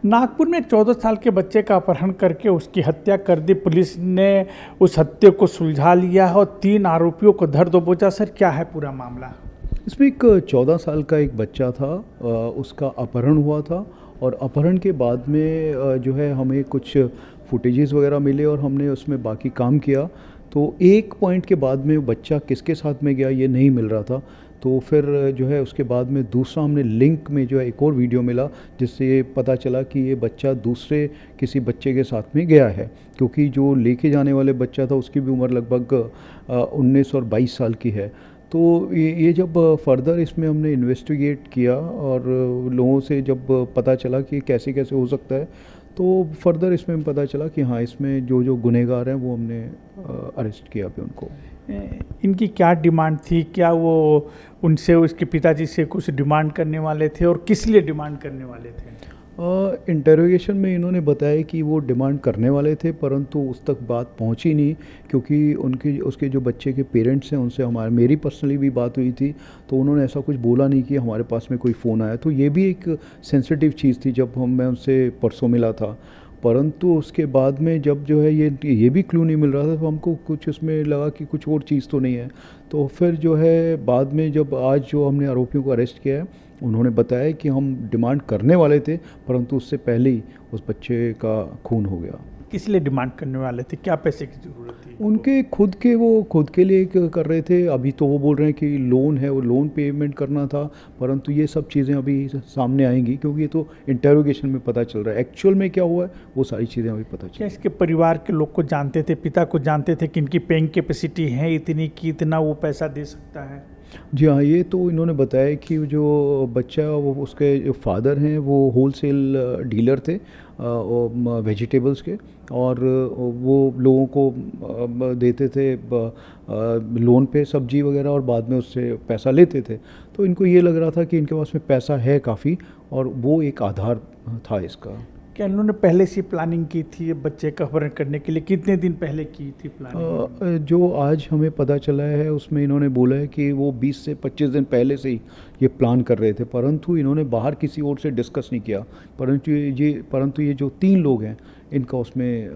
नागपुर में एक 14 साल के बच्चे का अपहरण करके उसकी हत्या कर दी। पुलिस ने उस हत्या को सुलझा लिया है और 3 आरोपियों को धर दबोचा। सर, क्या है पूरा मामला? इसमें एक 14 साल का एक बच्चा था, उसका अपहरण हुआ था और अपहरण के बाद में जो है हमें कुछ फुटेजेस वगैरह मिले और हमने उसमें बाकी काम किया। तो एक पॉइंट के बाद में बच्चा किसके साथ में गया ये नहीं मिल रहा था। तो फिर जो है उसके बाद में दूसरा हमने लिंक में जो है एक और वीडियो मिला जिससे ये पता चला कि ये बच्चा दूसरे किसी बच्चे के साथ में गया है, क्योंकि जो लेके जाने वाले बच्चा था उसकी भी उम्र लगभग 19 और 22 साल की है। तो ये जब फर्दर इसमें हमने इन्वेस्टिगेट किया और लोगों से जब पता चला कि कैसे कैसे हो सकता है, तो फर्दर इसमें पता चला कि हाँ, इसमें जो जो गुनहगार हैं वो हमने अरेस्ट किया अभी उनको। इनकी क्या डिमांड थी? क्या वो उनसे, उसके पिताजी से कुछ डिमांड करने वाले थे और किस लिए डिमांड करने वाले थे? इंटरोगेशन में इन्होंने बताया कि वो डिमांड करने वाले थे, परंतु उस तक बात पहुंची नहीं, क्योंकि उसके जो बच्चे के पेरेंट्स हैं उनसे मेरी पर्सनली भी बात हुई थी, तो उन्होंने ऐसा कुछ बोला नहीं कि हमारे पास में कोई फ़ोन आया। तो ये भी एक सेंसिटिव चीज़ थी जब मैं उनसे परसों मिला था। परंतु उसके बाद में जब जो है ये भी क्लू नहीं मिल रहा था, तो हमको कुछ उसमें लगा कि कुछ और चीज़ तो नहीं है। तो फिर जो है बाद में जब आज जो हमने आरोपियों को अरेस्ट किया है, उन्होंने बताया कि हम डिमांड करने वाले थे, परंतु उससे पहले ही उस बच्चे का खून हो गया। किस लिए डिमांड करने वाले थे? क्या पैसे की ज़रूरत थी? उनके खुद के लिए कर रहे थे। अभी तो वो बोल रहे हैं कि लोन है, वो लोन पेमेंट करना था, परंतु ये सब चीज़ें अभी सामने आएंगी, क्योंकि ये तो इंटरोगेशन में पता चल रहा है। एक्चुअल में क्या हुआ है वो सारी चीज़ें अभी पता चल। क्या इसके परिवार के लोग को जानते थे, पिता को जानते थे कि इनकी पेइंग कैपेसिटी है इतनी कि इतना वो पैसा दे सकता है? जी हाँ, ये तो इन्होंने बताया कि जो बच्चा, वो उसके जो फादर हैं वो होलसेल डीलर थे वेजिटेबल्स के, और वो लोगों को देते थे लोन पे सब्जी वगैरह, और बाद में उससे पैसा लेते थे। तो इनको ये लग रहा था कि इनके पास में पैसा है काफ़ी, और वो एक आधार था इसका। क्या इन्होंने पहले से प्लानिंग की थी ये बच्चे का अपहरण करने के लिए? कितने दिन पहले की थी प्लानिंग? जो आज हमें पता चला है उसमें इन्होंने बोला है कि वो 20 से 25 दिन पहले से ही ये प्लान कर रहे थे, परंतु इन्होंने बाहर किसी और से डिस्कस नहीं किया। परंतु ये जो 3 लोग हैं इनका उसमें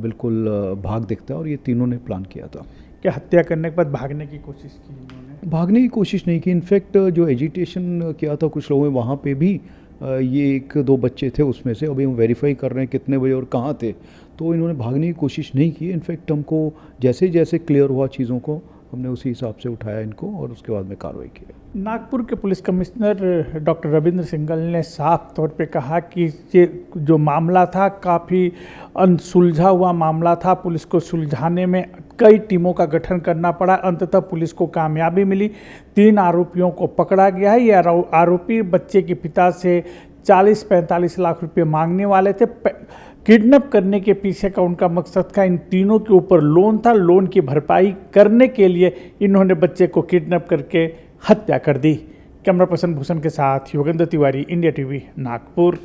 बिल्कुल भाग दिखता है, और ये तीनों ने प्लान किया था। क्या हत्या करने के बाद भागने की कोशिश की इन्होंने? भागने की कोशिश नहीं की। इनफैक्ट जो एजिटेशन किया था कुछ लोगों ने, वहाँ पे भी ये 1-2 बच्चे थे उसमें से। अभी हम वेरीफाई कर रहे हैं कितने बजे और कहाँ थे। तो इन्होंने भागने की कोशिश नहीं की। इनफैक्ट हमको जैसे जैसे क्लियर हुआ चीज़ों को, हमने उसी हिसाब से उठाया इनको और उसके बाद में कार्रवाई की। नागपुर के police commissioner doctor Ravindra Singhal ने साफ तौर पे कहा कि ये जो मामला था काफ़ी अनसुलझा हुआ मामला था। पुलिस को सुलझाने में कई टीमों का गठन करना पड़ा, अंततः पुलिस को कामयाबी मिली। 3 आरोपियों को पकड़ा गया है। ये आरोपी बच्चे के पिता से 40-45 लाख रुपए मांगने वाले थे। किडनैप करने के पीछे का उनका मकसद था। इन तीनों के ऊपर लोन था। लोन की भरपाई करने के लिए इन्होंने बच्चे को किडनैप करके हत्या कर दी। कैमरा पर्सन भूषण के साथ योगेंद्र तिवारी, इंडिया टीवी, नागपुर।